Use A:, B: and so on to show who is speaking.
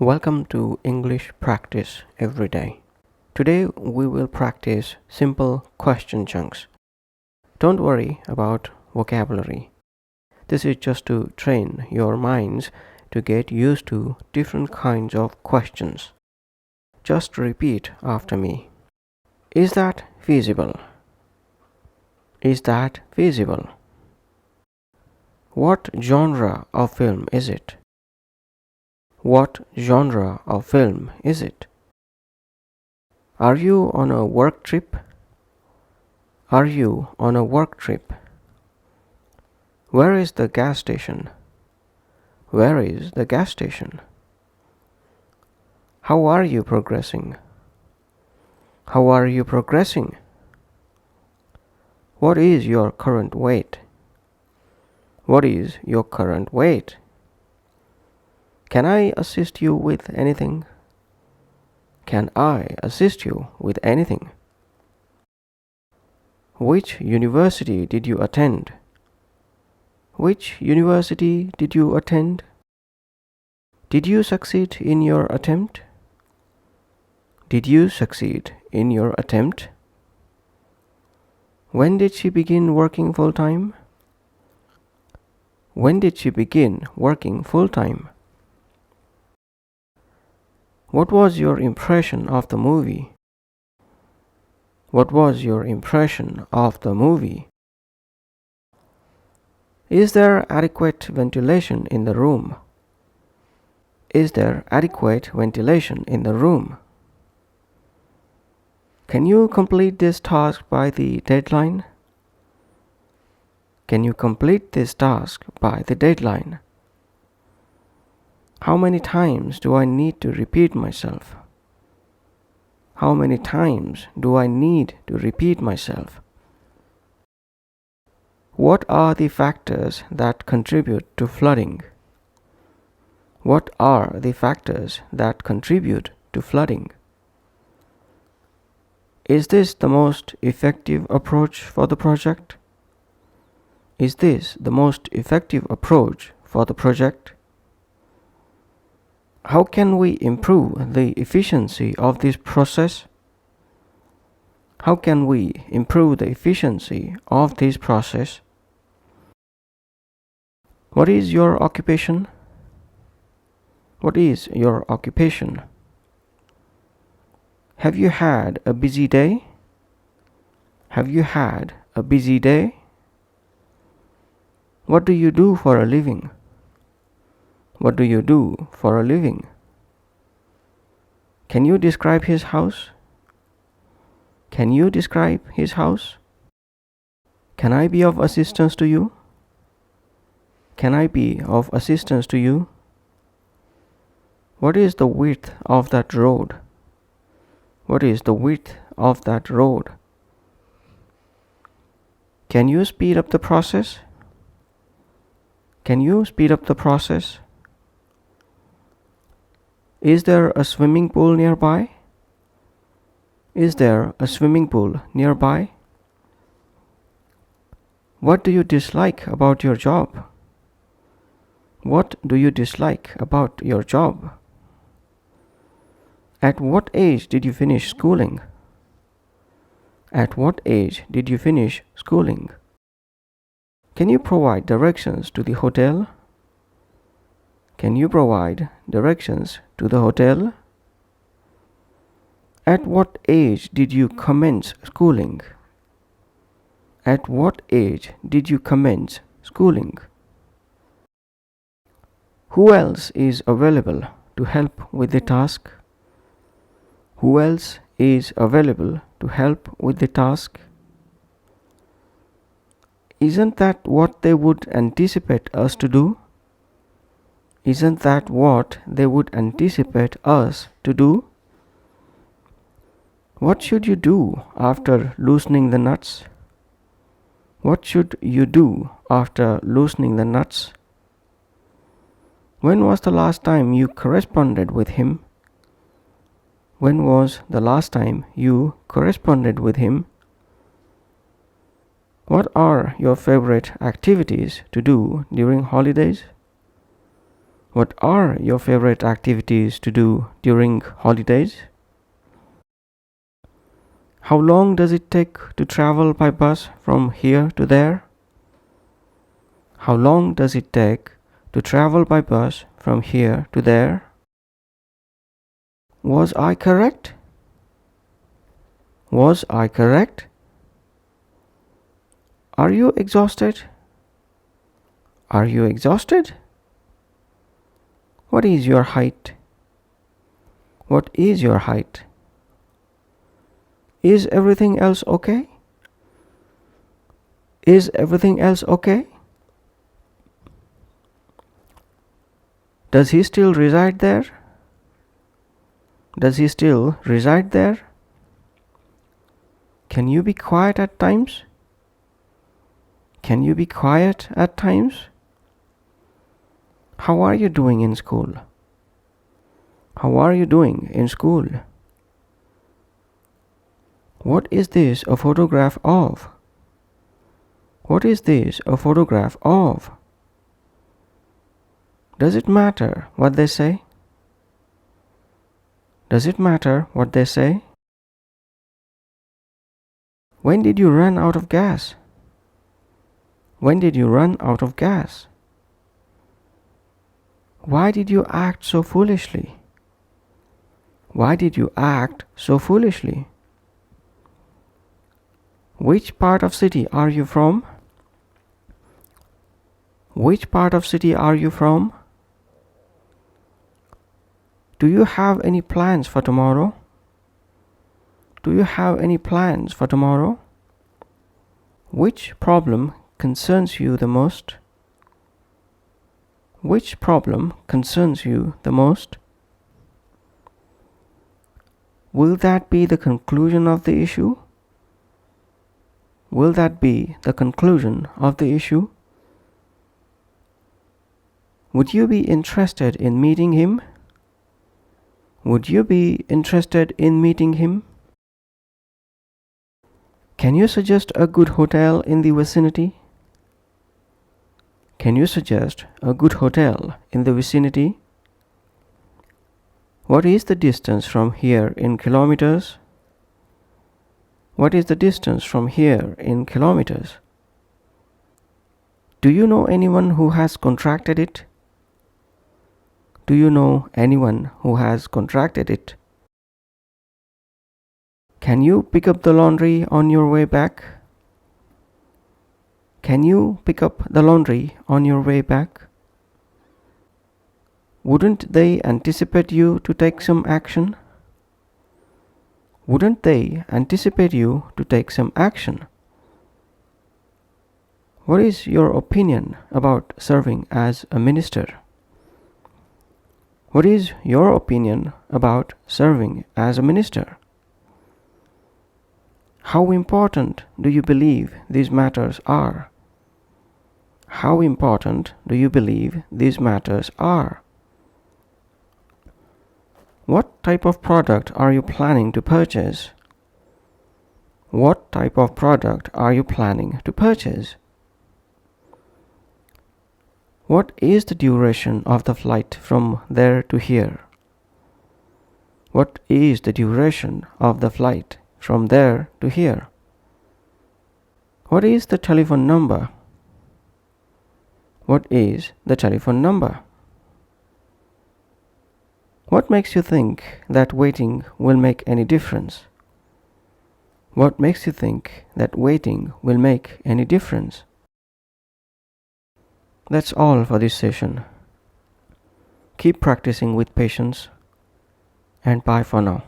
A: Welcome to English Practice Every Day. Today we will practice simple question chunks. Don't worry about vocabulary. This is just to train your minds to get used to different kinds of questions. Just repeat after me. Is that feasible? Is that feasible? What genre of film is it? What genre of film is it? Are you on a work trip? Are you on a work trip? Where is the gas station? Where is the gas station? How are you progressing? How are you progressing? What is your current weight? What is your current weight? Can I assist you with anything? Can I assist you with anything? Which university did you attend? Which university did you attend? Did you succeed in your attempt? Did you succeed in your attempt? When did she begin working full-time? When did she begin working full-time? What was your impression of the movie? What was your impression of the movie? Is there adequate ventilation in the room? Is there adequate ventilation in the room? Can you complete this task by the deadline? Can you complete this task by the deadline? How many times do I need to repeat myself? How many times do I need to repeat myself? What are the factors that contribute to flooding? What are the factors that contribute to flooding? Is this the most effective approach for the project? Is this the most effective approach for the project? How can we improve the efficiency of this process? How can we improve the efficiency of this process? What is your occupation? What is your occupation? Have you had a busy day? Have you had a busy day? What do you do for a living? What do you do for a living? Can you describe his house? Can you describe his house? Can I be of assistance to you? Can I be of assistance to you? What is the width of that road? What is the width of that road? Can you speed up the process? Can you speed up the process? Is there a swimming pool nearby? Is there a swimming pool nearby? What do you dislike about your job? What do you dislike about your job? At what age did you finish schooling? At what age did you finish schooling? Can you provide directions to the hotel? Can you provide directions to the hotel? At what age did you commence schooling? At what age did you commence schooling? Who else is available to help with the task? Who else is available to help with the task? Isn't that what they would anticipate us to do? Isn't that what they would anticipate us to do? What should you do after loosening the nuts? What should you do after loosening the nuts? When was the last time you corresponded with him? When was the last time you corresponded with him? What are your favorite activities to do during holidays? What are your favorite activities to do during holidays? How long does it take to travel by bus from here to there? How long does it take to travel by bus from here to there? Was I correct? Was I correct? Are you exhausted? Are you exhausted? What is your height? What is your height? Is everything else okay? Is everything else okay? Does he still reside there? Does he still reside there? Can you be quiet at times? Can you be quiet at times? How are you doing in school? How are you doing in school? What is this a photograph of? What is this a photograph of? Does it matter what they say? Does it matter what they say? When did you run out of gas? When did you run out of gas? Why did you act so foolishly? Why did you act so foolishly? Which part of city are you from? Which part of city are you from? Do you have any plans for tomorrow? Do you have any plans for tomorrow? Which problem concerns you the most? Which problem concerns you the most? Will that be the conclusion of the issue? Will that be the conclusion of the issue? Would you be interested in meeting him? Would you be interested in meeting him? Can you suggest a good hotel in the vicinity? Can you suggest a good hotel in the vicinity? What is the distance from here in kilometers? What is the distance from here in kilometers? Do you know anyone who has contracted it? Do you know anyone who has contracted it? Can you pick up the laundry on your way back? Can you pick up the laundry on your way back? Wouldn't they anticipate you to take some action? Wouldn't they anticipate you to take some action? What is your opinion about serving as a minister? What is your opinion about serving as a minister? How important do you believe these matters are? How important do you believe these matters are? What type of product are you planning to purchase? What type of product are you planning to purchase? What is the duration of the flight from there to here? What is the duration of the flight from there to here? What is the telephone number? What is the telephone number? What makes you think that waiting will make any difference? What makes you think that waiting will make any difference? That's all for this session. Keep practicing with patience, and bye for now.